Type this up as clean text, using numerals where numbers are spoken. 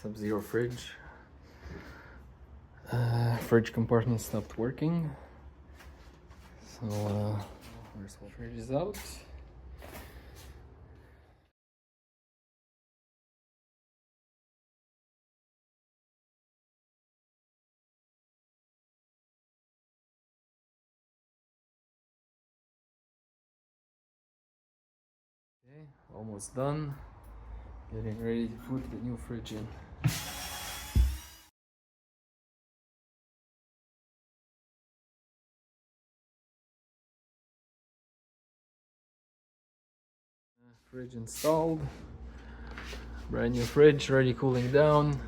Sub-Zero fridge. Fridge compartment stopped working. So first fridge is out. Okay, almost done. Getting ready to put the new fridge in. Fridge installed. Brand new fridge, ready cooling down.